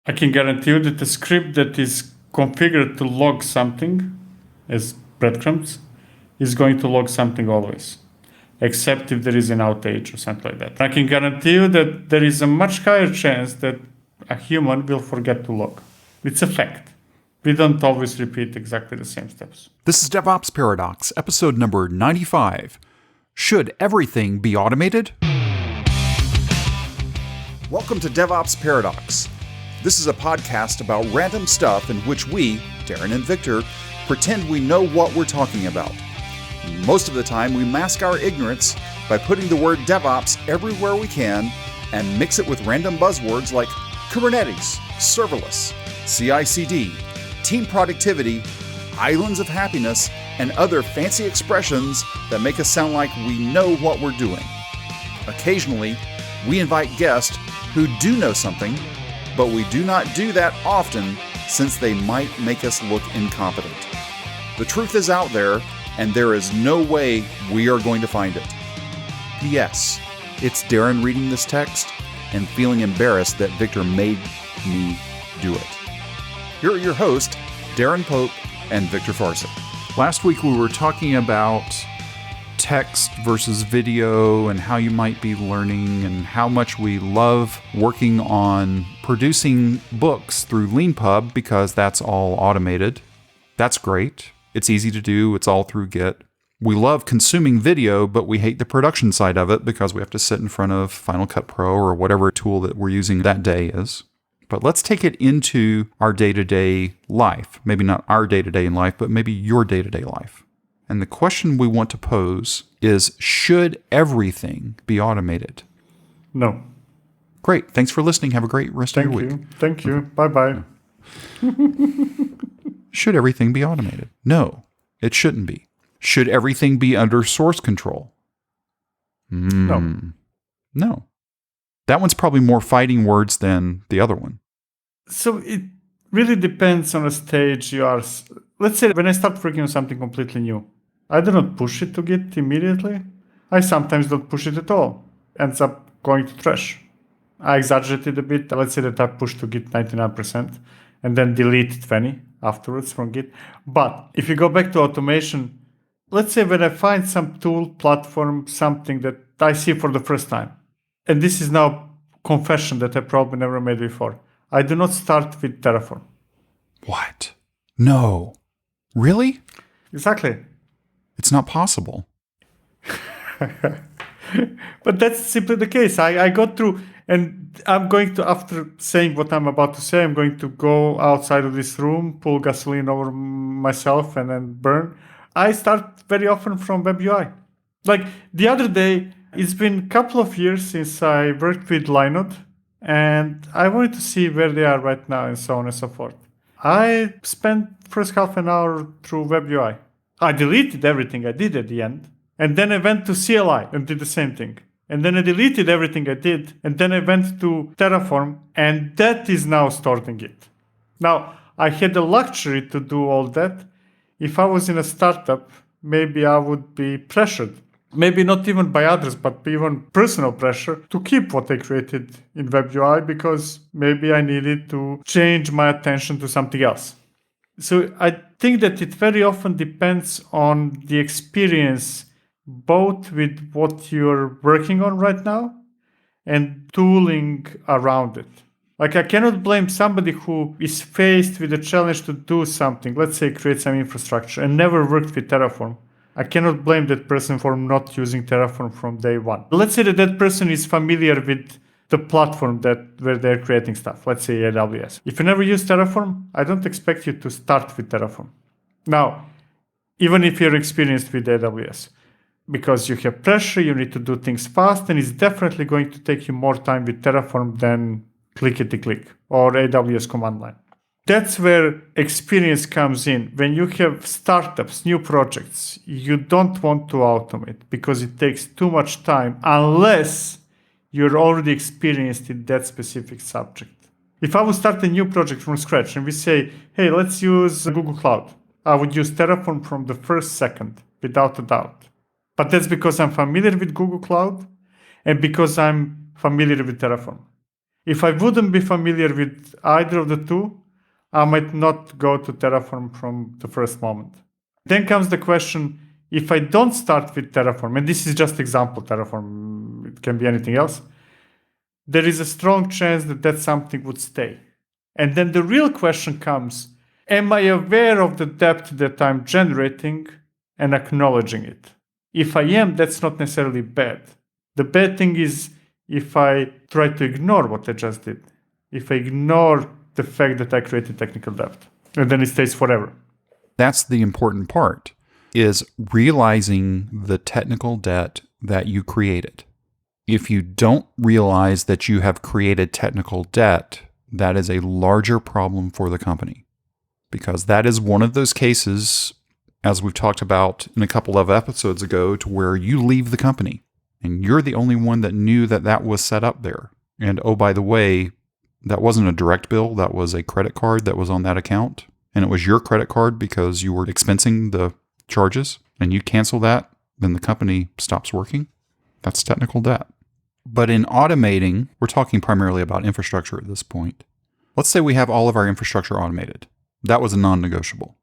I can guarantee you that the script that is configured to log something as breadcrumbs is going to log something always, except if there is an outage or something like that. I can guarantee you that there is a much higher chance that a human will forget to log. It's a fact. We don't always repeat exactly the same steps. This is DevOps Paradox, episode number 95. Should everything be automated? Welcome to DevOps Paradox. This is a podcast about random stuff in which we, Darren and Victor, pretend we know what we're talking about. Most of the time, we mask our ignorance by putting the word DevOps everywhere we can and mix it with random buzzwords like Kubernetes, serverless, CI/CD, team productivity, islands of happiness, and other fancy expressions that make us sound like we know what we're doing. Occasionally, we invite guests who do know something, but we do not do that often since they might make us look incompetent. The truth is out there, and there is no way we are going to find it. P.S. It's Darren reading this text and feeling embarrassed that Victor made me do it. Here are your hosts, Darren Pope and Victor Farsick. Last week we were talking about text versus video and how you might be learning and how much we love working on producing books through LeanPub because that's all automated. That's great. It's easy to do. It's all through Git. We love consuming video, but we hate the production side of it because we have to sit in front of Final Cut Pro or whatever tool that we're using that day is. But let's take it into our day-to-day life. Maybe not our day-to-day life, but maybe your day-to-day life. And the question we want to pose is, should everything be automated? No. Great. Thanks for listening. Have a great rest of your week. Thank you. Bye-bye. Should everything be automated? No, it shouldn't be. Should everything be under source control? No. No. That one's probably more fighting words than the other one. So it really depends on the stage you are. Let's say when I start working on something completely new, I do not push it to Git immediately. I sometimes don't push it at all. Ends up going to trash. I exaggerated a bit. Let's say that I push to Git 99% and then delete 20 afterwards from Git. But if you go back to automation, let's say when I find some tool, platform, something that I see for the first time, and this is now confession that I probably never made before, I do not start with Terraform. What? No. Really? Exactly. It's not possible. But that's simply the case. I go through, and I'm going to, after saying what I'm about to say, I'm going to go outside of this room, pull gasoline over myself, and then burn. I start very often from Web UI. Like the other day, it's been a couple of years since I worked with Linode, and I wanted to see where they are right now and so on and so forth. I spent first half an hour through Web UI. I deleted everything I did at the end, and then I went to CLI and did the same thing. And then I deleted everything I did, and then I went to Terraform, and that is now stored in Git. Now, I had the luxury to do all that. If I was in a startup, maybe I would be pressured. Maybe not even by others, but even personal pressure to keep what I created in Web UI because maybe I needed to change my attention to something else. So I think that it very often depends on the experience, both with what you're working on right now and tooling around it. Like I cannot blame somebody who is faced with a challenge to do something, let's say create some infrastructure and never worked with Terraform. I cannot blame that person for not using Terraform from day one. Let's say that that person is familiar with the platform where they're creating stuff, let's say AWS. If you never use Terraform, I don't expect you to start with Terraform. Now, even if you're experienced with AWS, because you have pressure, you need to do things fast, and it's definitely going to take you more time with Terraform than clickety-click or AWS command line. That's where experience comes in. When you have startups, new projects, you don't want to automate because it takes too much time unless you're already experienced in that specific subject. If I would start a new project from scratch and we say, hey, let's use Google Cloud, I would use Terraform from the first second, without a doubt. But that's because I'm familiar with Google Cloud and because I'm familiar with Terraform. If I wouldn't be familiar with either of the two, I might not go to Terraform from the first moment. Then comes the question, if I don't start with Terraform, and this is just example Terraform, it can be anything else, there is a strong chance that something would stay. And then the real question comes, am I aware of the depth that I'm generating and acknowledging it? If I am, that's not necessarily bad. The bad thing is if I try to ignore what I just did, if I ignore the fact that I created technical debt, and then it stays forever. That's the important part, is realizing the technical debt that you created. If you don't realize that you have created technical debt, that is a larger problem for the company. Because that is one of those cases, as we've talked about in a couple of episodes ago, to where you leave the company and you're the only one that knew that that was set up there. And oh, by the way, that wasn't a direct bill. That was a credit card that was on that account. And it was your credit card because you were expensing the charges, and you cancel that, then the company stops working. That's technical debt. But in automating, we're talking primarily about infrastructure at this point. Let's say we have all of our infrastructure automated. That was a non-negotiable.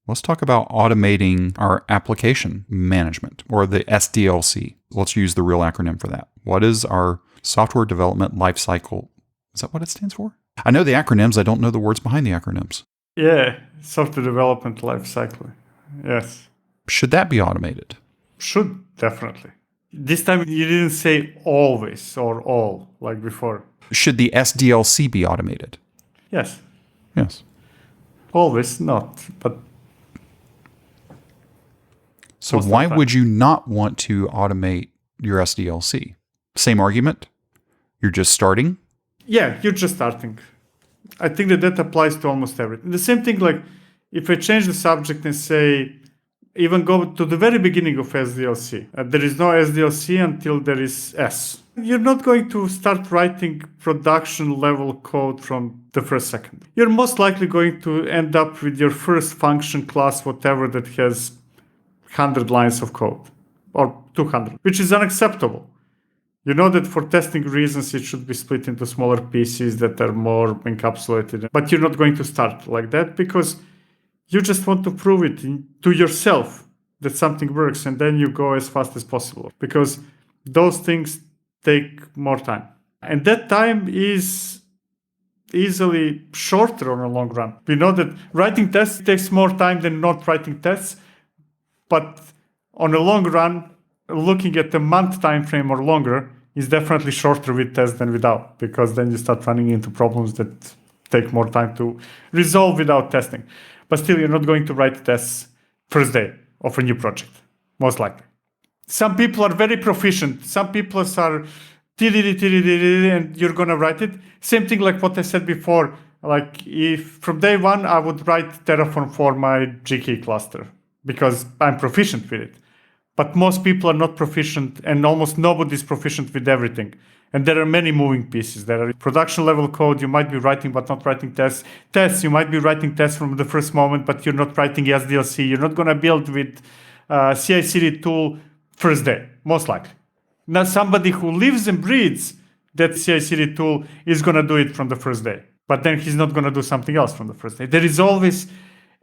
Let's talk about automating our application management, or the SDLC. Let's use the real acronym for that. What is our software development lifecycle? Is that what it stands for? I know the acronyms. I don't know the words behind the acronyms. Yeah, software development lifecycle. Yes. Should that be automated? Should, definitely. This time you didn't say always or all like before. Should the SDLC be automated? Yes. Yes. Always not, but... So why would you not want to automate your SDLC? Same argument? You're just starting? Yeah, you're just starting. I think that applies to almost everything. The same thing, like if I change the subject and say, even go to the very beginning of SDLC. There is no SDLC until there is S. You're not going to start writing production level code from the first second. You're most likely going to end up with your first function class, whatever, that has 100 lines of code or 200, which is unacceptable. You know that for testing reasons, it should be split into smaller pieces that are more encapsulated. But you're not going to start like that because you just want to prove it to yourself that something works, and then you go as fast as possible because those things take more time. And that time is easily shorter on a long run. We know that writing tests takes more time than not writing tests, but on a long run, looking at a month time frame or longer is definitely shorter with tests than without, because then you start running into problems that take more time to resolve without testing. But still, you're not going to write tests first day of a new project, most likely. Some people are very proficient. Some people are and you're going to write it. Same thing like what I said before. Like if from day one, I would write Terraform for my GKE cluster because I'm proficient with it. But most people are not proficient, and almost nobody is proficient with everything. And there are many moving pieces. There are production level code you might be writing, but not writing tests. Tests, you might be writing tests from the first moment, but you're not writing SDLC. You're not going to build with CI/CD tool first day, most likely. Now, somebody who lives and breathes that CI/CD tool is going to do it from the first day. But then he's not going to do something else from the first day. There is always,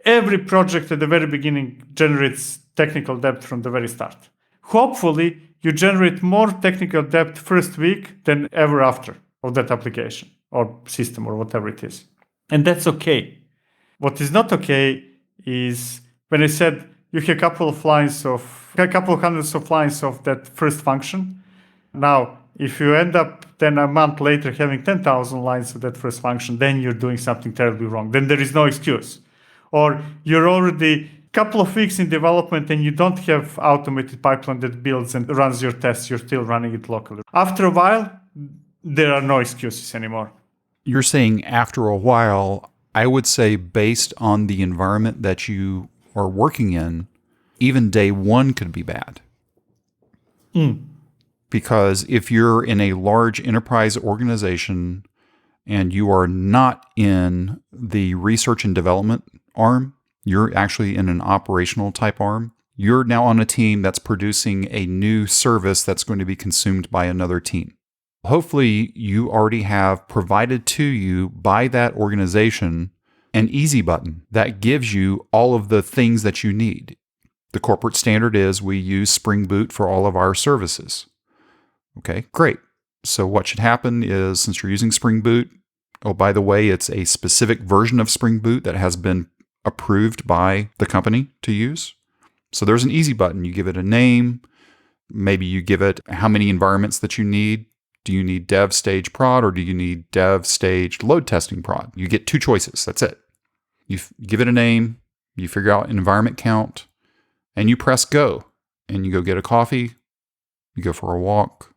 every project at the very beginning generates technical debt from the very start. Hopefully, you generate more technical debt first week than ever after of that application or system or whatever it is. And that's okay. What is not okay is when I said you have a couple of hundreds of lines of that first function. Now, if you end up then a month later having 10,000 lines of that first function, then you're doing something terribly wrong. Then there is no excuse. Or you're already couple of weeks in development and you don't have automated pipeline that builds and runs your tests, you're still running it locally. After a while, there are no excuses anymore. You're saying after a while, I would say based on the environment that you are working in, even day one could be bad. Because if you're in a large enterprise organization and you are not in the research and development arm, you're actually in an operational type arm. You're now on a team that's producing a new service that's going to be consumed by another team. Hopefully, you already have provided to you by that organization an easy button that gives you all of the things that you need. The corporate standard is we use Spring Boot for all of our services. Okay, great. So what should happen is, since you're using Spring Boot, oh, by the way, it's a specific version of Spring Boot that has been approved by the company to use. So there's an easy button. You give it a name. Maybe you give it how many environments that you need. Do you need dev stage prod or do you need dev stage load testing prod? You get 2 choices. That's it. You give it a name, you figure out an environment count, and you press go. And you go get a coffee, you go for a walk,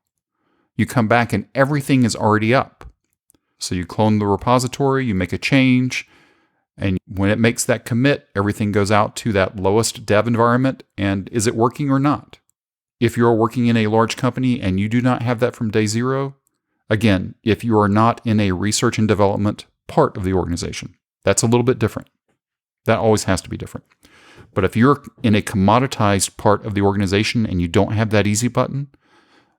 you come back and everything is already up. So you clone the repository, you make a change, and when it makes that commit, everything goes out to that lowest dev environment. And is it working or not? If you're working in a large company and you do not have that from day 0, again, if you are not in a research and development part of the organization, that's a little bit different. That always has to be different. But if you're in a commoditized part of the organization and you don't have that easy button,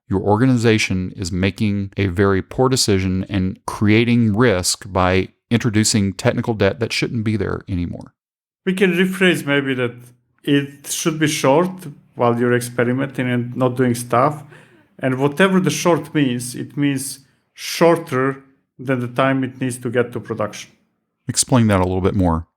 your organization is making a very poor decision and creating risk by introducing technical debt that shouldn't be there anymore. We can rephrase maybe that it should be short while you're experimenting and not doing stuff. And whatever the short means, it means shorter than the time it needs to get to production. Explain that a little bit more.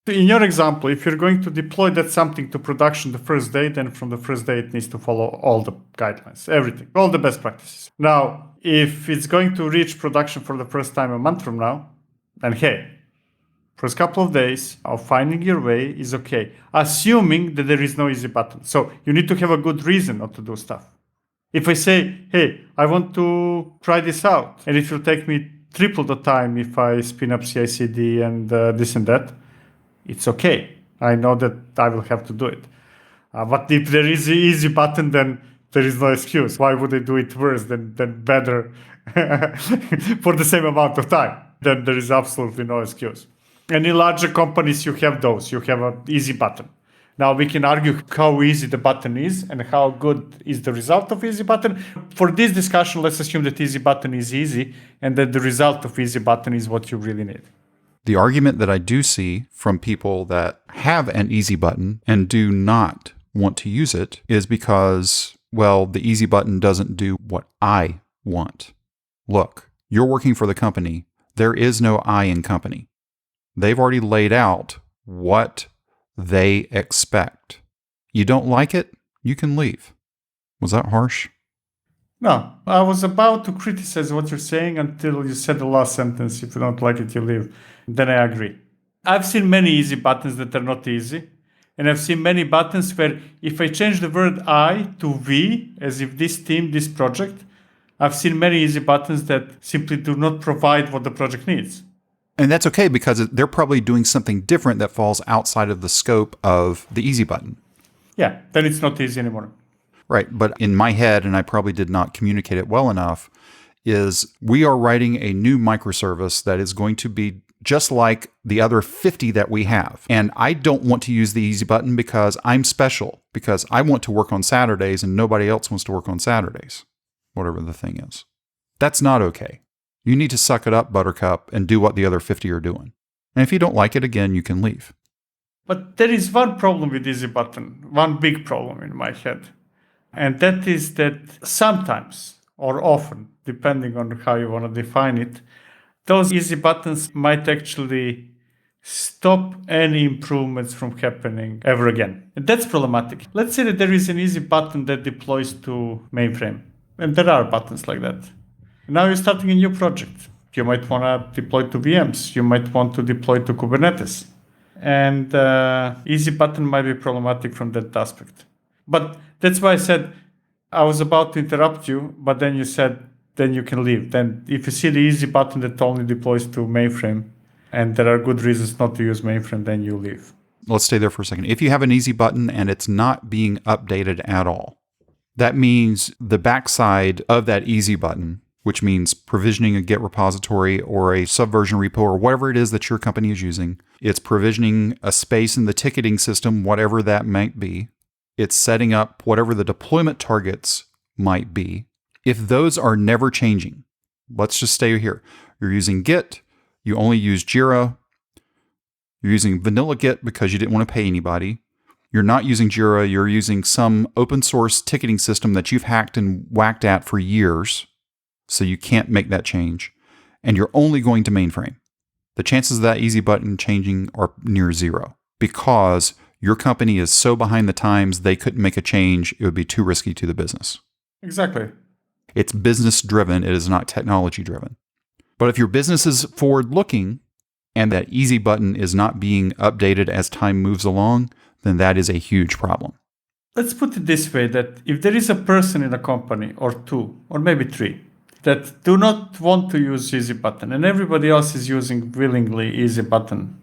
In your example, if you're going to deploy that something to production the first day, then from the first day it needs to follow all the guidelines, everything, all the best practices. Now, if it's going to reach production for the first time a month from now, then hey, first couple of days of finding your way is okay, assuming that there is no easy button. So you need to have a good reason not to do stuff. If I say, hey, I want to try this out, and it will take me triple the time if I spin up CI/CD and this and that, it's okay. I know that I will have to do it. But if there is an easy button, then there is no excuse. Why would I do it worse than better for the same amount of time? Then there is absolutely no excuse. And in larger companies, you have those. You have an easy button. Now we can argue how easy the button is and how good is the result of easy button. For this discussion, let's assume that easy button is easy and that the result of easy button is what you really need. The argument that I do see from people that have an easy button and do not want to use it is because, well, the easy button doesn't do what I want. Look, you're working for the company. There is no I in company. They've already laid out what they expect. You don't like it, you can leave. Was that harsh? No, I was about to criticize what you're saying until you said the last sentence. If you don't like it, you leave. Then I agree. I've seen many easy buttons that are not easy. And I've seen many buttons where if I change the word I to V, as if this team, this project, I've seen many easy buttons that simply do not provide what the project needs. And that's okay because they're probably doing something different that falls outside of the scope of the easy button. Yeah, then it's not easy anymore. Right. But in my head, and I probably did not communicate it well enough, is we are writing a new microservice that is going to be just like the other 50 that we have. And I don't want to use the easy button because I'm special, because I want to work on Saturdays and nobody else wants to work on Saturdays, whatever the thing is. That's not okay. You need to suck it up, Buttercup, and do what the other 50 are doing. And if you don't like it, again, you can leave. But there is one problem with easy button, one big problem in my head. And that is that sometimes, or often, depending on how you want to define it, those easy buttons might actually stop any improvements from happening ever again. And that's problematic. Let's say that there is an easy button that deploys to mainframe. And there are buttons like that. Now you're starting a new project. You might want to deploy to VMs. You might want to deploy to Kubernetes. And easy button might be problematic from that aspect. But that's why I said I was about to interrupt you, but then you said, then you can leave. Then if you see the easy button that only deploys to mainframe, and there are good reasons not to use mainframe, then you leave. Let's stay there for a second. If you have an easy button and it's not being updated at all, that means the backside of that easy button, which means provisioning a Git repository or a subversion repo or whatever it is that your company is using, it's provisioning a space in the ticketing system, whatever that might be. It's setting up whatever the deployment targets might be. If those are never changing, let's just stay here. You're using Git, you only use Jira, you're using vanilla Git because you didn't want to pay anybody. You're not using Jira, you're using some open source ticketing system that you've hacked and whacked at for years, so you can't make that change. And you're only going to mainframe. The chances of that easy button changing are near zero because your company is so behind the times they couldn't make a change. It would be too risky to the business. Exactly. It's business driven. It is not technology driven. But if your business is forward looking and that easy button is not being updated as time moves along, then that is a huge problem. Let's put it this way, that if there is a person in a company or two or maybe three that do not want to use easy button and everybody else is using willingly easy button,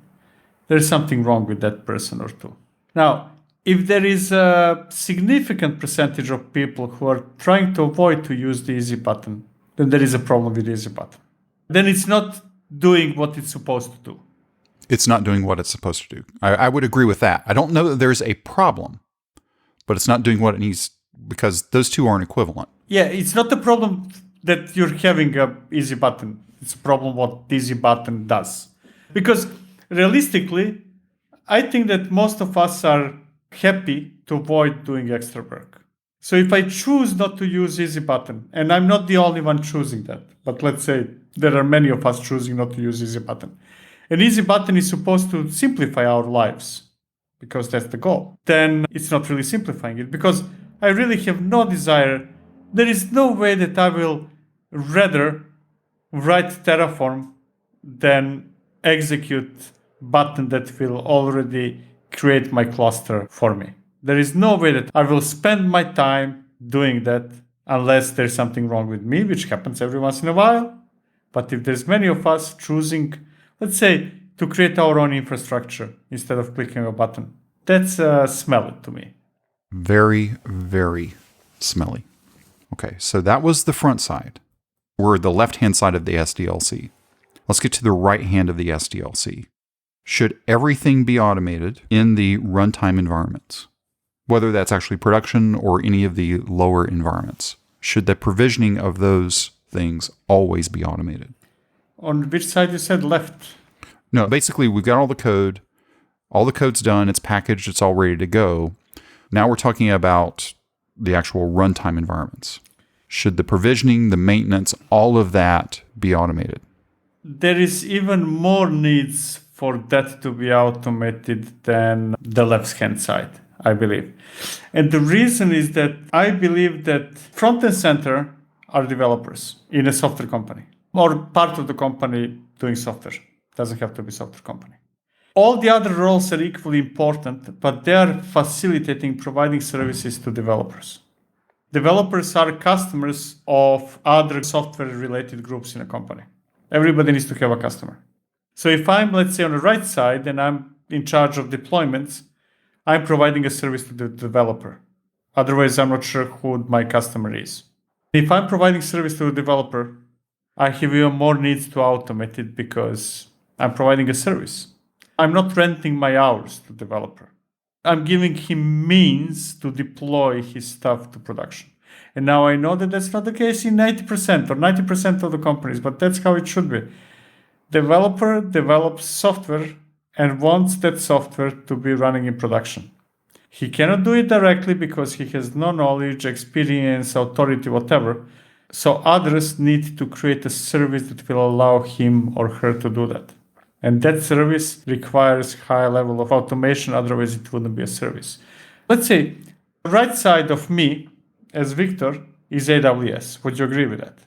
there's something wrong with that person or two. Now, if there is a significant percentage of people who are trying to avoid to use the easy button, then there is a problem with the easy button. Then it's not doing what it's supposed to do. It's not doing what it's supposed to do. I would agree with that. I don't know that there's a problem, but it's not doing what it needs because those two aren't equivalent. Yeah, it's not the problem that you're having a easy button. It's a problem what the easy button does. Because realistically, I think that most of us are happy to avoid doing extra work. So if I choose not to use easy button, and I'm not the only one choosing that, but let's say there are many of us choosing not to use easy button. An easy button is supposed to simplify our lives because that's the goal. Then it's not really simplifying it because I really have no desire. There is no way that I will rather write Terraform than execute button that will already create my cluster for me. There is no way that I will spend my time doing that unless there's something wrong with me, which happens every once in a while. But if there's many of us choosing, let's say, to create our own infrastructure instead of clicking a button, that's smelly to me. Very, very smelly. Okay, so that was the front side. We're the left-hand side of the SDLC. Let's get to the right hand of the SDLC. Should everything be automated in the runtime environments? Whether that's actually production or any of the lower environments. Should the provisioning of those things always be automated? On which side you said left? No, basically we've got all the code. All the code's done. It's packaged. It's all ready to go. Now we're talking about the actual runtime environments. Should the provisioning, the maintenance, all of that be automated? There is even more needs for that to be automated than the left-hand side, I believe. And the reason is that I believe that front and center are developers in a software company or part of the company doing software. Doesn't have to be software company. All the other roles are equally important, but they are facilitating providing services to developers. Developers are customers of other software-related groups in a company. Everybody needs to have a customer. So if I'm, let's say, on the right side and I'm in charge of deployments, I'm providing a service to the developer. Otherwise, I'm not sure who my customer is. If I'm providing service to a developer, I have even more needs to automate it because I'm providing a service. I'm not renting my hours to the developer. I'm giving him means to deploy his stuff to production. And now I know that that's not the case in 80% or 90% of the companies, but that's how it should be. Developer develops software and wants that software to be running in production. He cannot do it directly because he has no knowledge, experience, authority, whatever. So others need to create a service that will allow him or her to do that. And that service requires high level of automation, otherwise it wouldn't be a service. Let's say the right side of me as Victor is AWS. Would you agree with that?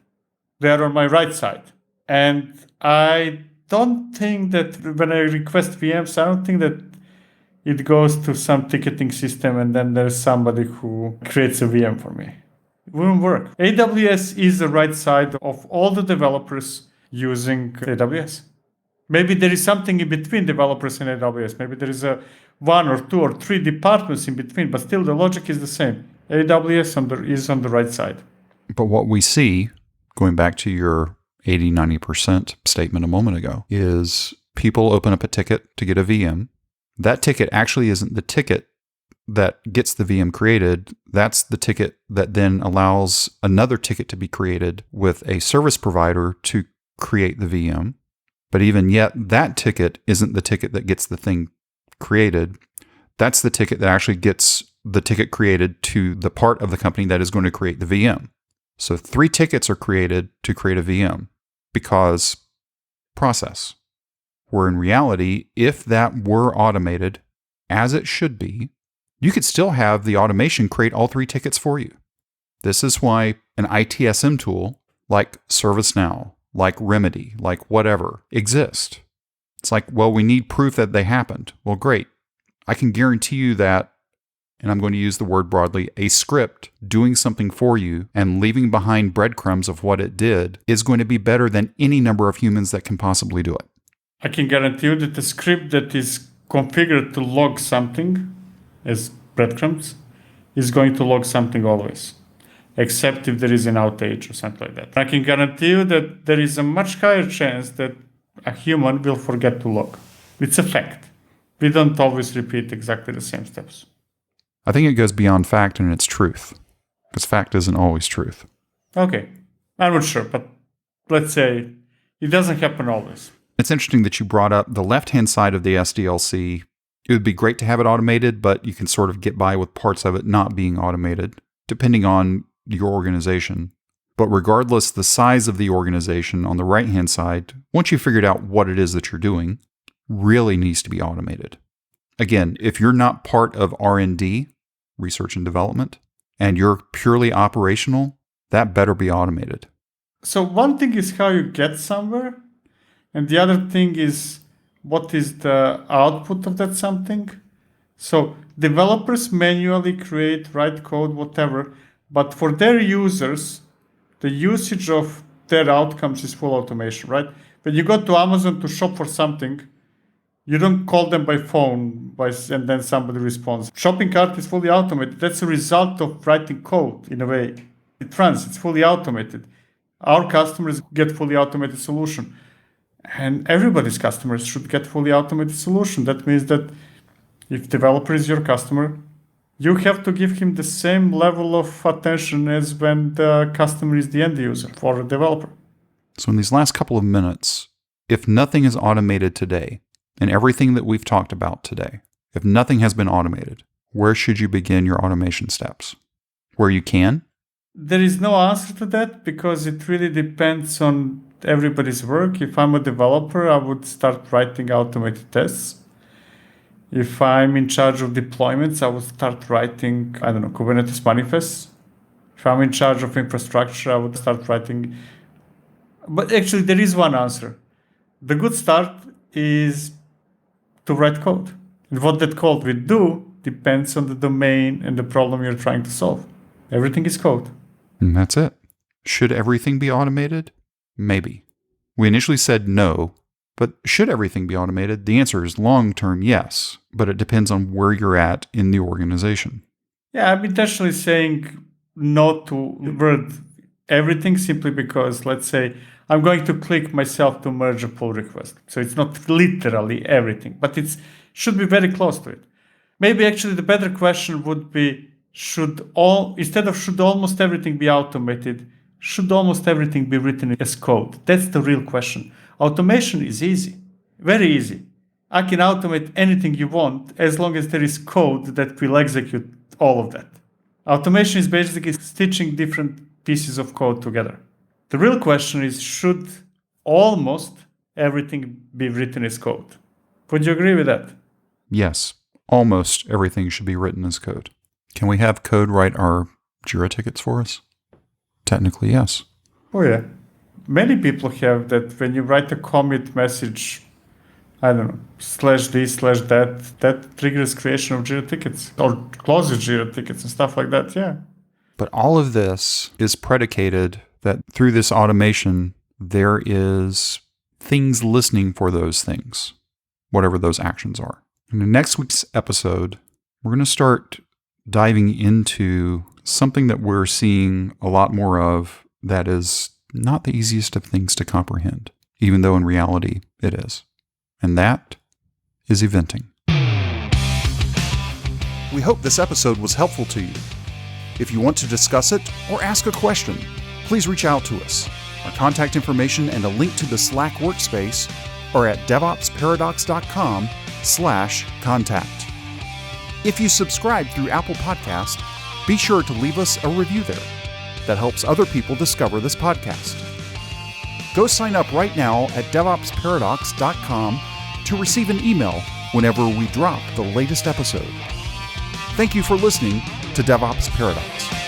They are on my right side. And I don't think that when I request VMs, I don't think that it goes to some ticketing system and then there's somebody who creates a VM for me. It wouldn't work. AWS is the right side of all the developers using AWS. Maybe there is something in between developers and AWS. Maybe there is one or two or three departments in between, but still the logic is the same. AWS is on the right side. But what we see, going back to your 80-90% statement a moment ago, is people open up a ticket to get a VM. That ticket actually isn't the ticket that gets the VM created, that's the ticket that then allows another ticket to be created with a service provider to create the VM. But even yet, that ticket isn't the ticket that gets the thing created. That's the ticket that actually gets the ticket created to the part of the company that is going to create the VM. So 3 tickets are created to create a VM because process. Where in reality, if that were automated, as it should be, you could still have the automation create all 3 tickets for you. This is why an ITSM tool like ServiceNow, like Remedy, like whatever, exist. It's like, well, we need proof that they happened. Well, great. I can guarantee you that, and I'm going to use the word broadly, a script doing something for you and leaving behind breadcrumbs of what it did is going to be better than any number of humans that can possibly do it. I can guarantee you that the script that is configured to log something as breadcrumbs is going to log something always, except if there is an outage or something like that. I can guarantee you that there is a much higher chance that a human will forget to log. It's a fact. We don't always repeat exactly the same steps. I think it goes beyond fact and it's truth, because fact isn't always truth. Okay, I'm not sure, but let's say it doesn't happen always. It's interesting that you brought up the left-hand side of the SDLC. It would be great to have it automated, but you can sort of get by with parts of it not being automated, depending on your organization. But regardless the size of the organization on the right-hand side, once you've figured out what it is that you're doing, really needs to be automated. Again, if you're not part of R&D, research and development, and you're purely operational, that better be automated. So one thing is how you get somewhere, and the other thing is what is the output of that something. So developers manually create, write code, whatever, but for their users, the usage of their outcomes is full automation, right? When you go to Amazon to shop for something, you don't call them by phone and then somebody responds. Shopping cart is fully automated. That's a result of writing code in a way. It runs, it's fully automated. Our customers get fully automated solution. And everybody's customers should get fully automated solution. That means that if developer is your customer, you have to give him the same level of attention as when the customer is the end user for a developer. So in these last couple of minutes, if nothing is automated today, and everything that we've talked about today, if nothing has been automated, where should you begin your automation steps? Where you can? There is no answer to that because it really depends on everybody's work. If I'm a developer, I would start writing automated tests. If I'm in charge of deployments, I would start writing, Kubernetes manifests. If I'm in charge of infrastructure, I would start writing. But actually, there is one answer. The good start is to write code. And what that code will do depends on the domain and the problem you're trying to solve. Everything is code. And that's it. Should everything be automated? Maybe. We initially said no, but should everything be automated? The answer is long-term yes, but it depends on where you're at in the organization. Yeah, I'm intentionally saying no to word everything simply because, let's say, I'm going to click myself to merge a pull request. So it's not literally everything, but it should be very close to it. Maybe actually the better question would be, instead of should almost everything be automated, should almost everything be written as code? That's the real question. Automation is easy, very easy. I can automate anything you want as long as there is code that will execute all of that. Automation is basically stitching different pieces of code together. The real question is, should almost everything be written as code? Would you agree with that? Yes, almost everything should be written as code. Can we have code write our Jira tickets for us? Technically, yes. Oh, yeah. Many people have that when you write a commit message, /this/that, that triggers creation of Jira tickets or closes Jira tickets and stuff like that, yeah. But all of this is predicated that through this automation, there is things listening for those things, whatever those actions are. In next week's episode, we're going to start diving into something that we're seeing a lot more of that is not the easiest of things to comprehend, even though in reality it is. And that is eventing. We hope this episode was helpful to you. If you want to discuss it or ask a question, please reach out to us. Our contact information and a link to the Slack workspace are at devopsparadox.com/contact. If you subscribe through Apple Podcast, be sure to leave us a review there. That helps other people discover this podcast. Go sign up right now at devopsparadox.com to receive an email whenever we drop the latest episode. Thank you for listening to DevOps Paradox.